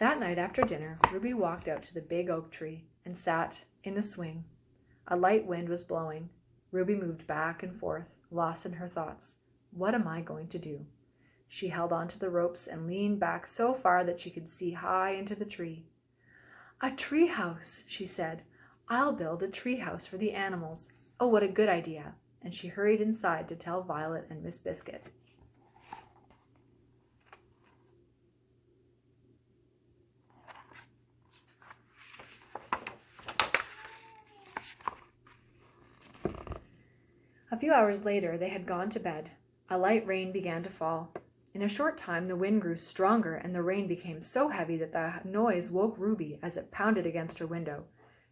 That night after dinner, Ruby walked out to the big oak tree and sat in the swing. A light wind was blowing. Ruby moved back and forth, lost in her thoughts. What am I going to do? She held on to the ropes and leaned back so far that she could see high into the tree. A tree house, she said. I'll build a tree house for the animals. Oh, what a good idea. And she hurried inside to tell Violet and Miss Biscuit. A few hours later, they had gone to bed. A light rain began to fall. In a short time, the wind grew stronger, and the rain became so heavy that the noise woke Ruby as it pounded against her window.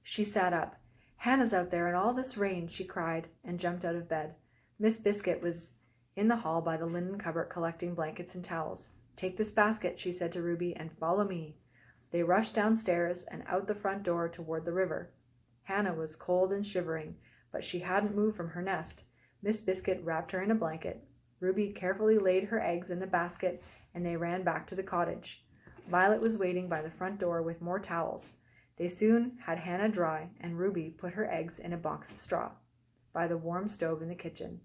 She sat up. Hannah's out there in all this rain, she cried, and jumped out of bed. Miss Biscuit was in the hall by the linen cupboard collecting blankets and towels. Take this basket, she said to Ruby, and follow me. They rushed downstairs and out the front door toward the river. Hannah was cold and shivering, but she hadn't moved from her nest. Miss Biscuit wrapped her in a blanket. Ruby carefully laid her eggs in the basket, and they ran back to the cottage. Violet was waiting by the front door with more towels. They soon had Hannah dry, and Ruby put her eggs in a box of straw by the warm stove in the kitchen.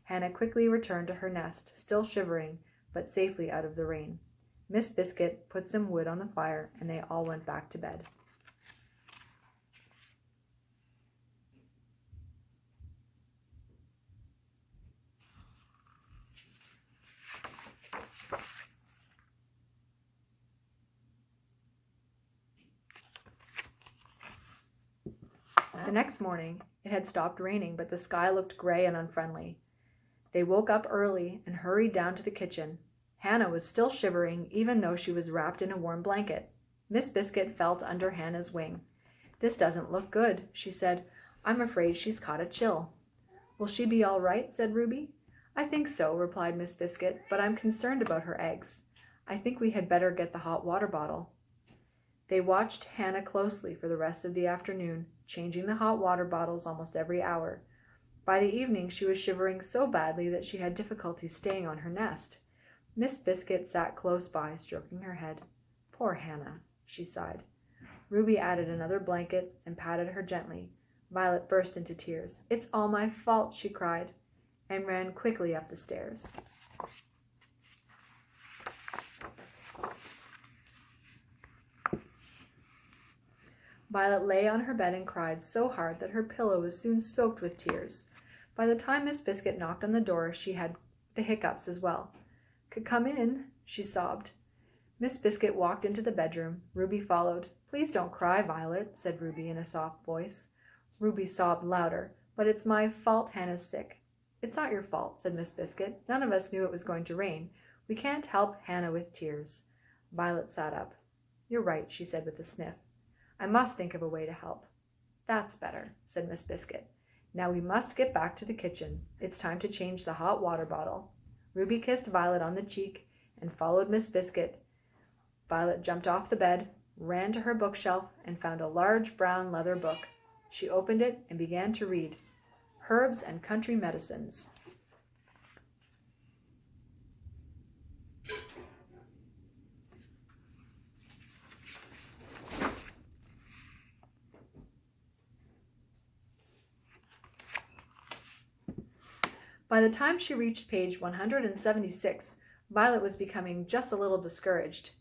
Hannah quickly returned to her nest, still shivering, but safely out of the rain. Miss Biscuit put some wood on the fire, and they all went back to bed. The next morning, it had stopped raining, but the sky looked gray and unfriendly. They woke up early and hurried down to the kitchen. Hannah was still shivering, even though she was wrapped in a warm blanket. Miss Biscuit felt under Hannah's wing. This doesn't look good, she said. I'm afraid she's caught a chill. Will she be all right? Said Ruby. I think so, replied Miss Biscuit, but I'm concerned about her eggs. I think we had better get the hot water bottle. They watched Hannah closely for the rest of the afternoon, changing the hot water bottles almost every hour. By the evening, she was shivering so badly that she had difficulty staying on her nest. Miss Biscuit sat close by, stroking her head. Poor Hannah, she sighed. Ruby added another blanket and patted her gently. Violet burst into tears. It's all my fault, she cried, and ran quickly up the stairs. Violet lay on her bed and cried so hard that her pillow was soon soaked with tears. By the time Miss Biscuit knocked on the door, she had the hiccups as well. Come in, she sobbed. Miss Biscuit walked into the bedroom. Ruby followed. Please don't cry, Violet, said Ruby in a soft voice. Ruby sobbed louder. But it's my fault Hannah's sick. It's not your fault, said Miss Biscuit. None of us knew it was going to rain. We can't help Hannah with tears. Violet sat up. You're right, she said with a sniff. I must think of a way to help. That's better, said Miss Biscuit. Now we must get back to the kitchen. It's time to change the hot water bottle. Ruby kissed Violet on the cheek and followed Miss Biscuit. Violet jumped off the bed, ran to her bookshelf, and found a large brown leather book. She opened it and began to read, Herbs and Country Medicines. By the time she reached page 176, Violet was becoming just a little discouraged.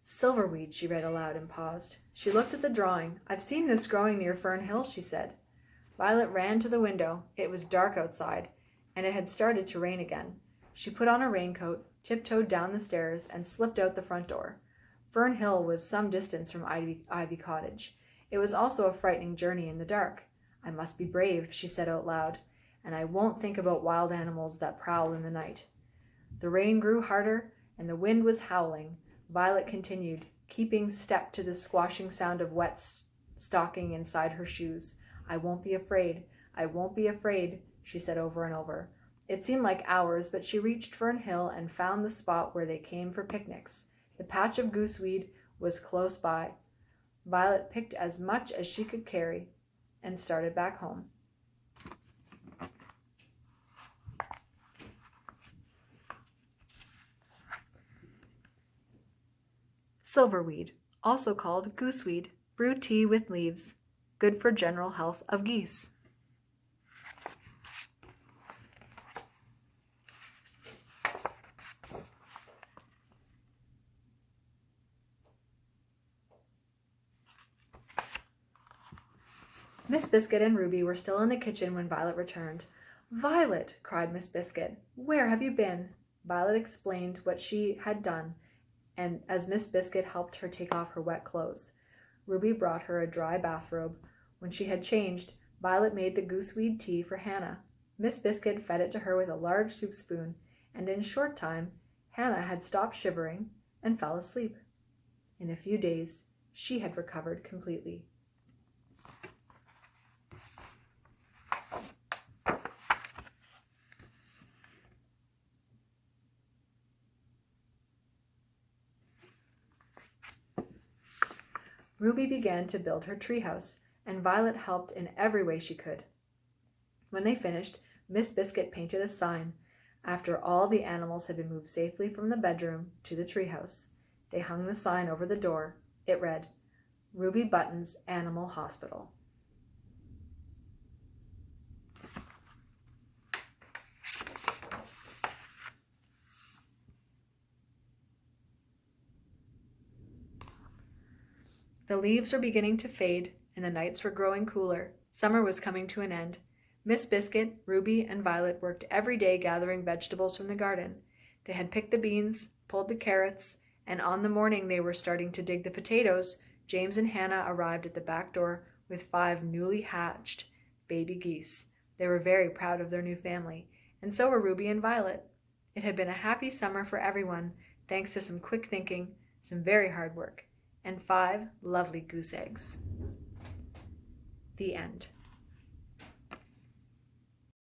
Silverweed, she read aloud and paused. She looked at the drawing. I've seen this growing near Fern Hill, she said. Violet ran to the window. It was dark outside, and it had started to rain again. She put on a raincoat, tiptoed down the stairs, and slipped out the front door. Fern Hill was some distance from Ivy Cottage. It was also a frightening journey in the dark. I must be brave, she said out loud, and I won't think about wild animals that prowl in the night. The rain grew harder, and the wind was howling. Violet continued, keeping step to the squashing sound of wet stocking inside her shoes. I won't be afraid. I won't be afraid, she said over and over. It seemed like hours, but she reached Fern Hill and found the spot where they came for picnics. The patch of gooseweed was close by. Violet picked as much as she could carry and started back home. Silverweed. also called gooseweed, brew tea with leaves, good for general health of geese. Miss Biscuit and Ruby were still in the kitchen when Violet returned. "Violet," cried Miss Biscuit, "where have you been?" Violet explained what she had done, and as Miss Biscuit helped her take off her wet clothes. Ruby brought her a dry bathrobe. When she had changed, Violet made the gooseweed tea for Hannah. Miss Biscuit fed it to her with a large soup spoon, and in a short time Hannah had stopped shivering and fell asleep. In a few days she had recovered completely. Ruby began to build her treehouse, and Violet helped in every way she could. When they finished, Miss Biscuit painted a sign. After all the animals had been moved safely from the bedroom to the treehouse, they hung the sign over the door. It read, "Ruby Button's Animal Hospital." The leaves were beginning to fade, and the nights were growing cooler. Summer was coming to an end. Miss Biscuit, Ruby, and Violet worked every day gathering vegetables from the garden. They had picked the beans, pulled the carrots, and on the morning they were starting to dig the potatoes, James and Hannah arrived at the back door with 5 newly hatched baby geese. They were very proud of their new family, and so were Ruby and Violet. It had been a happy summer for everyone, thanks to some quick thinking, some very hard work, and 5 lovely goose eggs. The end.